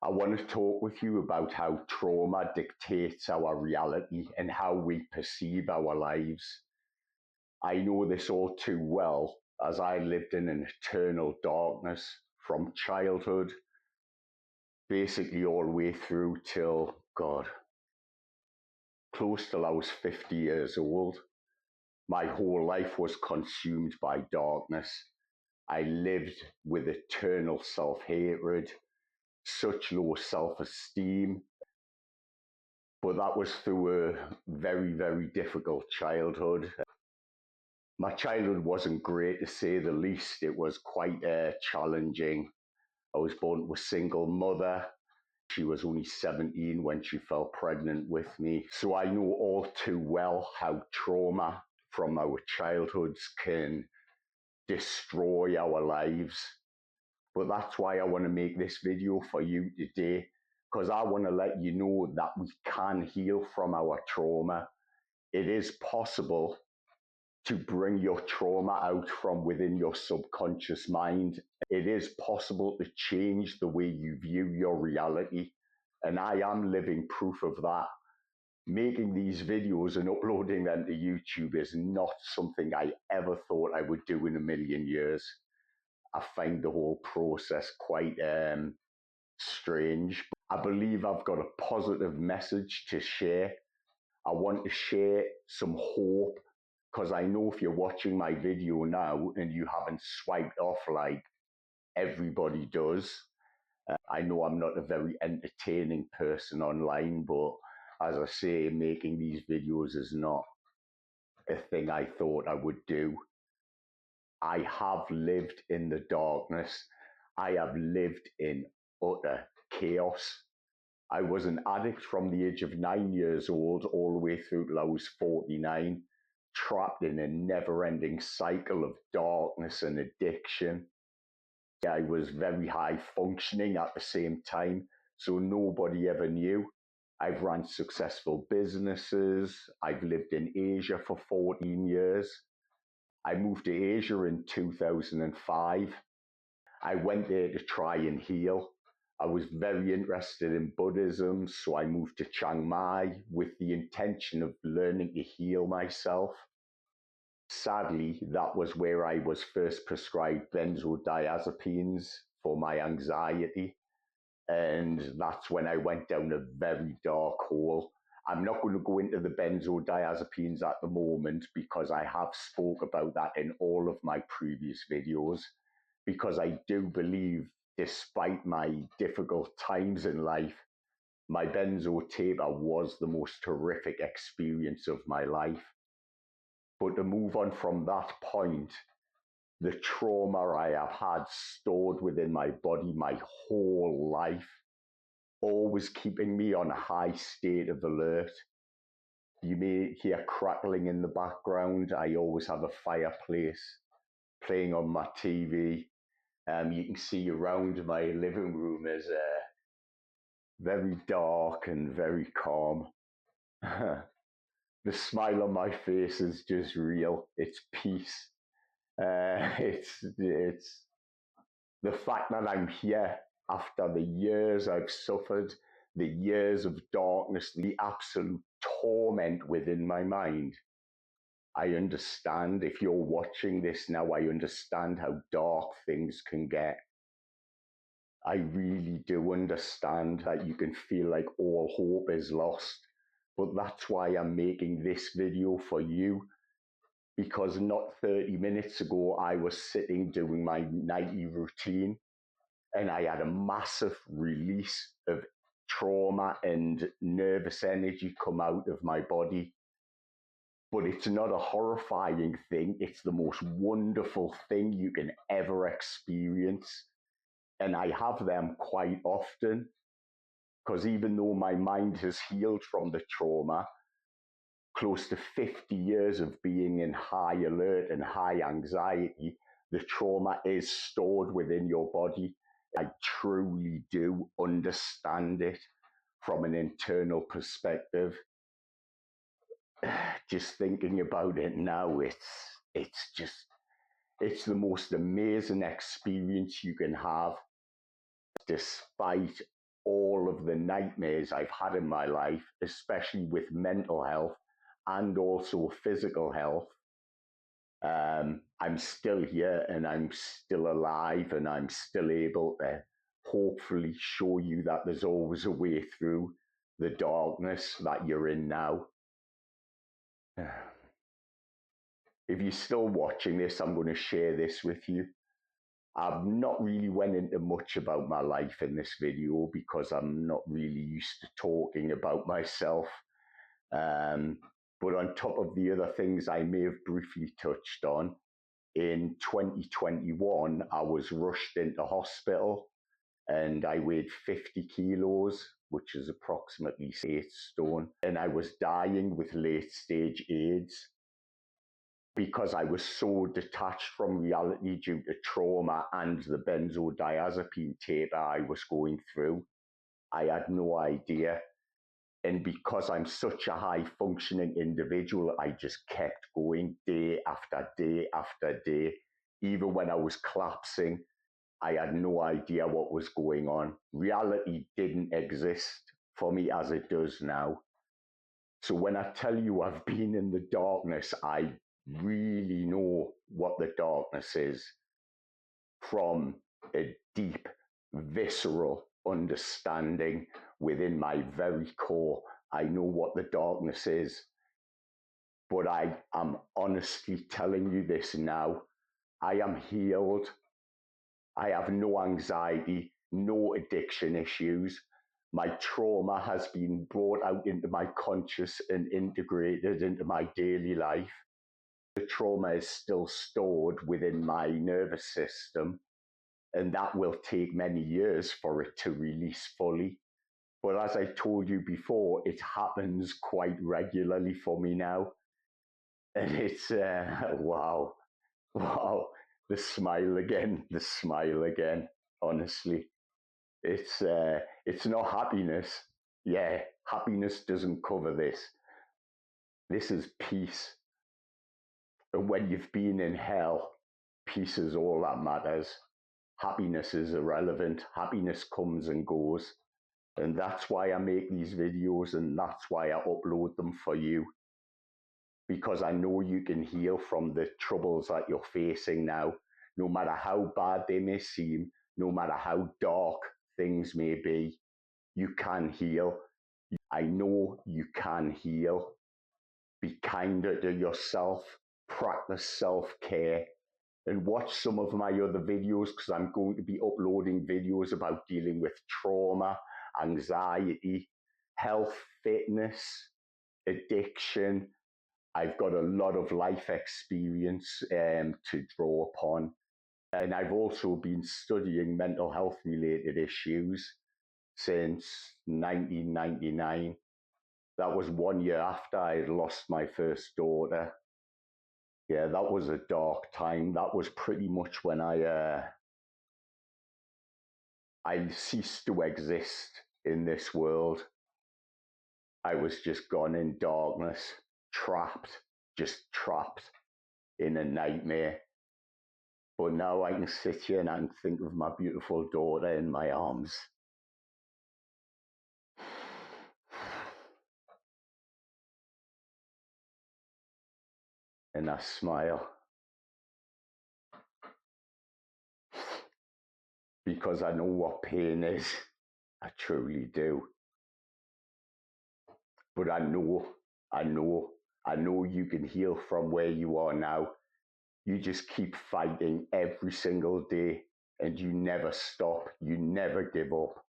I want to talk with you about how trauma dictates our reality and how we perceive our lives. I know this all too well as I lived in an eternal darkness from childhood, basically all the way through till, God, close till I was 50 years old. My whole life was consumed by darkness. I lived with eternal self-hatred, such low self-esteem. But that was through a very, very difficult childhood. My childhood wasn't great, to say the least. It was quite challenging. I was born to a single mother. She was only 17 when she fell pregnant with me. So I know all too well how trauma from our childhoods can destroy our lives. But that's why I want to make this video for you today, because I want to let you know that we can heal from our trauma. It is possible to bring your trauma out from within your subconscious mind. It is possible to change the way you view your reality. And I am living proof of that. Making these videos and uploading them to YouTube is not something I ever thought I would do in a million years. I find the whole process quite strange. I believe I've got a positive message to share. I want to share some hope, because I know if you're watching my video now and you haven't swiped off like everybody does, I know I'm not a very entertaining person online, but as I say, making these videos is not a thing I thought I would do. I have lived in the darkness. I have lived in utter chaos. I was an addict from the age of 9 years old all the way through till I was 49, trapped in a never-ending cycle of darkness and addiction. I was very high functioning at the same time, so nobody ever knew. I've run successful businesses. I've lived in Asia for 14 years. I moved to Asia in 2005. I went there to try and heal. I was very interested in Buddhism, so I moved to Chiang Mai with the intention of learning to heal myself. Sadly, that was where I was first prescribed benzodiazepines for my anxiety, and that's when I went down a very dark hole. I'm not going to go into the benzodiazepines at the moment because I have spoke about that in all of my previous videos, because I do believe, despite my difficult times in life, my benzo taper was the most horrific experience of my life. But to move on from that point, the trauma I have had stored within my body my whole life, always keeping me on a high state of alert. You may hear crackling in the background. I always have a fireplace playing on my TV. You can see around my living room is very dark and very calm. The smile on my face is just real. It's peace. It's the fact that I'm here after the years I've suffered, the years of darkness, the absolute torment within my mind. I understand. If you're watching this now, I understand how dark things can get. I really do understand that you can feel like all hope is lost, but that's why I'm making this video for you, because not 30 minutes ago, I was sitting doing my nightly routine and I had a massive release of trauma and nervous energy come out of my body. But it's not a horrifying thing. It's the most wonderful thing you can ever experience. And I have them quite often, because even though my mind has healed from the trauma, close to 50 years of being in high alert and high anxiety, the trauma is stored within your body. I truly do understand it from an internal perspective. Just thinking about it now, it's the most amazing experience you can have, despite all of the nightmares I've had in my life, especially with mental health and also physical health. I'm still here and I'm still alive and I'm still able to hopefully show you that there's always a way through the darkness that you're in now. If you're still watching this, I'm going to share this with you. I've not really went into much about my life in this video because I'm not really used to talking about myself. But on top of the other things I may have briefly touched on, in 2021, I was rushed into hospital and I weighed 50 kilos, which is approximately 8 stone. And I was dying with late stage AIDS because I was so detached from reality due to trauma and the benzodiazepine taper I was going through. I had no idea. And because I'm such a high functioning individual, I just kept going day after day after day. Even when I was collapsing, I had no idea what was going on. Reality didn't exist for me as it does now. So when I tell you I've been in the darkness, I really know what the darkness is from a deep, visceral understanding within my very core. I know what the darkness is, but I am honestly telling you this now. I am healed. I have no anxiety, no addiction issues. My trauma has been brought out into my conscious and integrated into my daily life. The trauma is still stored within my nervous system, and that will take many years for it to release fully. But as I told you before, it happens quite regularly for me now. And it's, wow, the smile again, honestly. It's not happiness. Yeah, happiness doesn't cover this. This is peace. And when you've been in hell, peace is all that matters. Happiness is irrelevant. Happiness comes and goes. And that's why I make these videos and that's why I upload them for you. Because I know you can heal from the troubles that you're facing now, no matter how bad they may seem, no matter how dark things may be, you can heal. I know you can heal. Be kinder to yourself, practice self-care, and watch some of my other videos because I'm going to be uploading videos about dealing with trauma, anxiety, health, fitness, addiction. I've got a lot of life experience to draw upon. And I've also been studying mental health related issues since 1999. That was 1 year after I had lost my first daughter. Yeah, that was a dark time. That was pretty much when I ceased to exist in this world. I was just gone in darkness, just trapped in a nightmare. But now I can sit here and I can think of my beautiful daughter in my arms. And I smile. Because I know what pain is. I truly do. But I know you can heal from where you are now. You just keep fighting every single day and you never stop. You never give up.